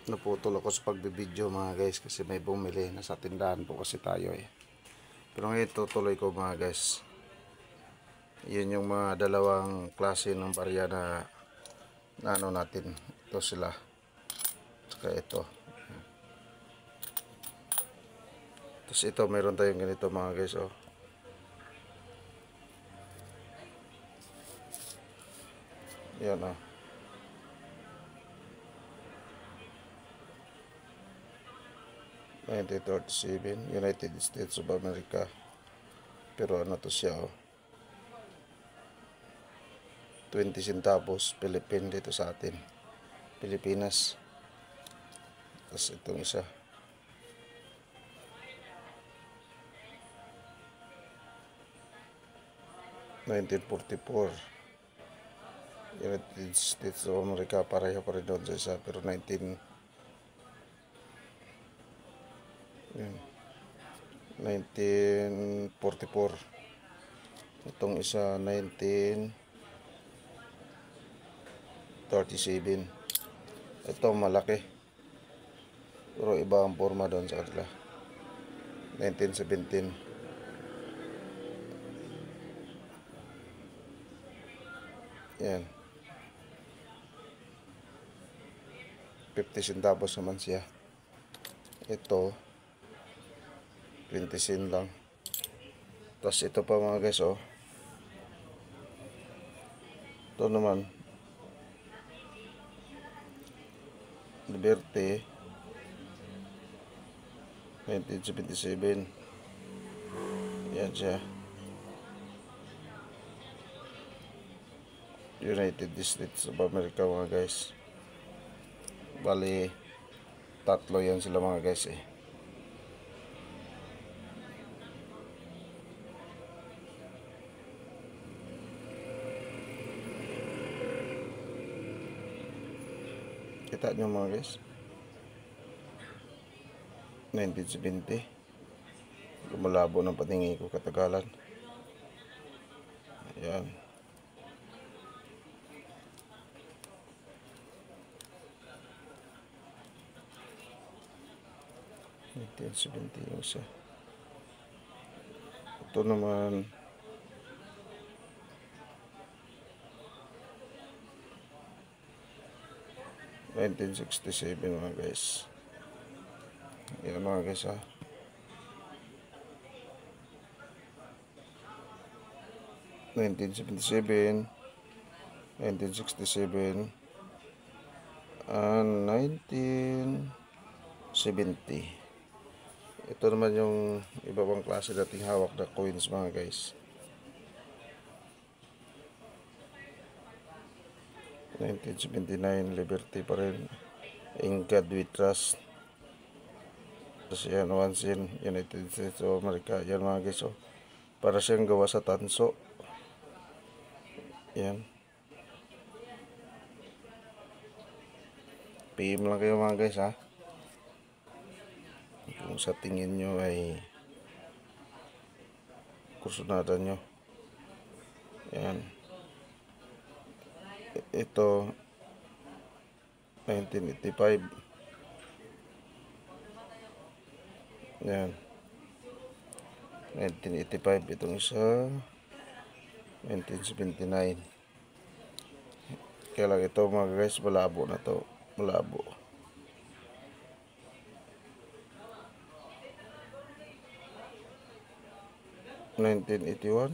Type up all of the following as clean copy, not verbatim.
naputol ako sa pagbibideo mga guys kasi may bumili. Nasa tindahan po kasi tayo eh. Pero ngayon tutuloy ko mga guys. Yun yung mga dalawang klase ng barya na ano natin. Ito sila. Saka ito. Tapos ito meron tayong ganito mga guys oh. Yan oh. United States of America. Pero ano to siya oh. 20 centavos Philippine dito sa atin. Pilipinas. Tapos itong isa. $19.44 United States of America, pareho pa rin doon sa isa, pero 1944. Itong isa 1937. Ito malaki, pero iba ang forma doon sa kanila. 1917. Yan. 50 centavos naman siya. Ito 20 cent lang. Tapos ito pa mga guys oh. Ito naman Liberty 1977. Yan siya. United States of America mga guys. Bali tatlo yan sila mga guys eh. Kita nyo mga guys. 1970. Lumalabo ng patingi ko katagalan. Ayan. yung isa. Ito naman 1967 mga guys. Yan mga guys ha. $1977, 1967, and 1970. Ito naman yung iba pang klase dating hawak na coins mga guys. 1979 Liberty pa rin. In God We Trust. Tapos yan 1 cent United States of America. Yan mga guys oh. Para siyang gawa sa tanso. Yan. PM lang kayo mga guys ha. Kung sa tingin nyo ay kursunada nyo. Yan. Ito 1985. Yan. 1985 itong isa. 1979. Kaya lang ito mga guys, malabo na to. Malabo. $1981.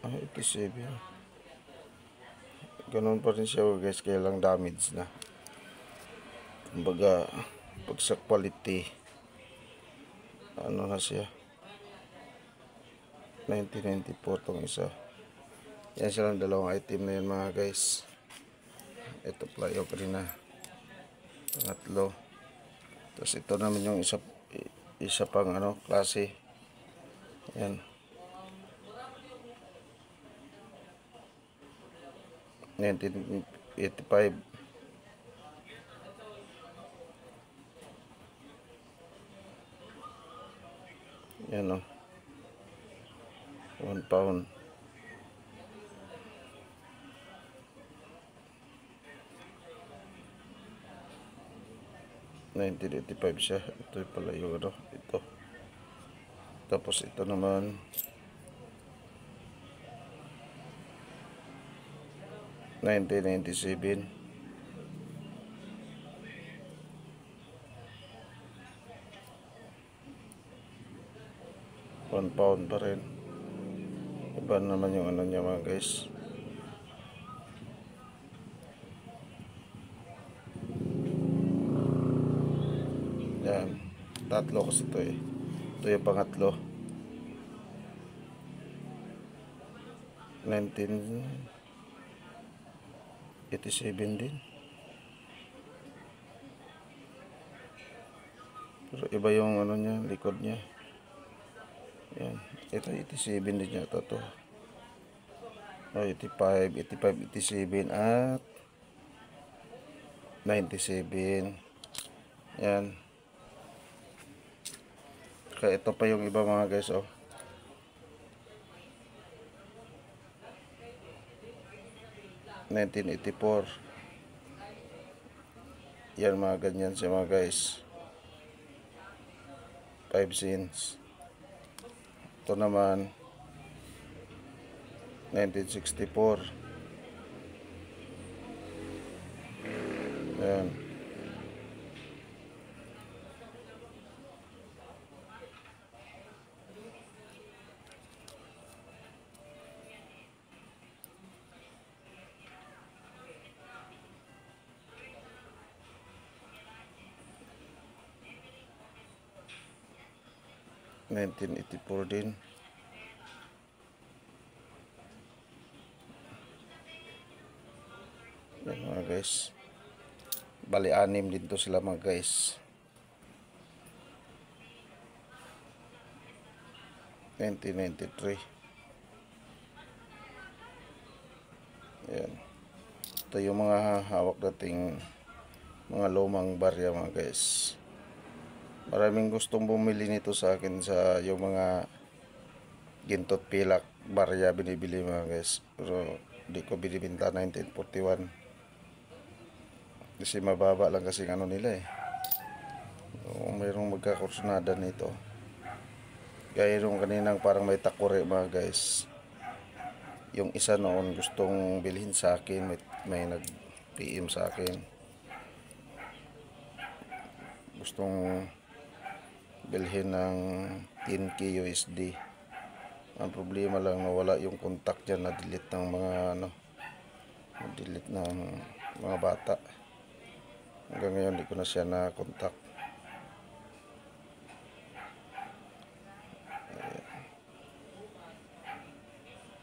Ah, 87. Ganun pa rin siya guys, kaya lang damage na. Kumbaga, pag sa quality, ano na siya. 1994 tong isa. Yan silang dalawang item na yun mga guys. Ito flyover na. Pangatlo. Tapos ito naman yung isa pang ano, klase. Yan. 1985. Yan o. 1 pound. 1985 siya. Ito pala yung ano, ito. Tapos ito naman 1997. 1 pound pa rin. Iba naman yung ano niya mga guys. Yan. Tatlo kasi ito eh. Ito yung pangatlo. 1987 din. Pero iba yung ano niya, likod niya. Yan. Ito 87 din yata to. 85, 87 at 97. Yan. Kaya ito pa yung iba mga guys, oh. 1984. Yan, mga ganyan siya mga guys. 5 cents. Ito naman 1964. Yan. $1984 din. Yan mga guys. Bali 6 din to sila mga guys. 1993. Yan. Ito yung mga hawak dating mga lumang barya mga guys. Maraming gustong bumili nito sa akin sa yung mga gintot pilak barya binibili mga guys. Pero di ko binibenta 1941. Kasi mababa lang kasi ano nila eh. So, mayroong magkakursunada nito. Gaya nung kaninang parang may takore mga guys. Yung isa noon gustong bilhin sa akin, may nag-PM sa akin. Gustong bilhin ng 10k USD. Ang problema lang nawala yung contact dyan, na-delete ng mga ano, na-delete ng mga bata. Hanggang ngayon di ko na siya na-contact.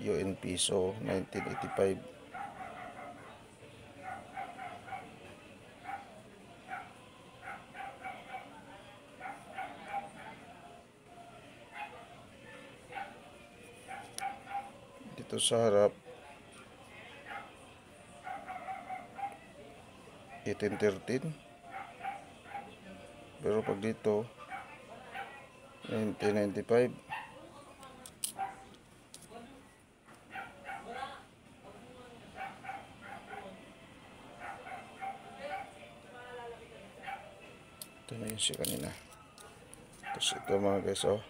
UN piso 1985. Dito sa harap 1813. Pero pag dito 1995. Ito na yun siya kanina. Tapos ito mga guys, oh.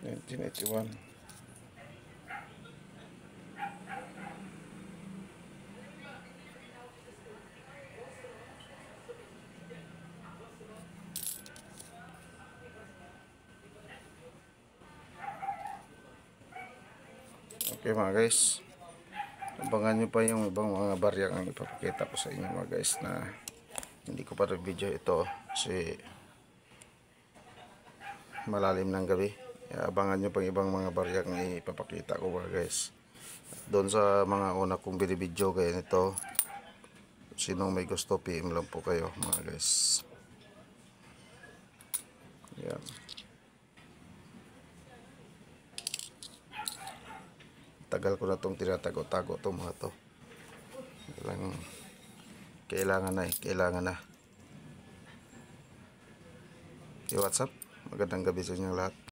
$1981. Okay mga guys, abangan nyo pa yung ibang mga barya ang ipapakita ko sa inyo mga guys, na hindi ko pa video ito kasi malalim ng gabi. Abangan nyo pang ibang mga barya ang ipapakita ko mga guys. Doon sa mga una kong binibidyo gaya nito, sinong may gusto PM lang po kayo mga guys. Yan. tagal ko na itong tinatago-tago itong mga to. Kailangan na kailangan na. Okay, what's up? Magandang gabi sa inyo lahat.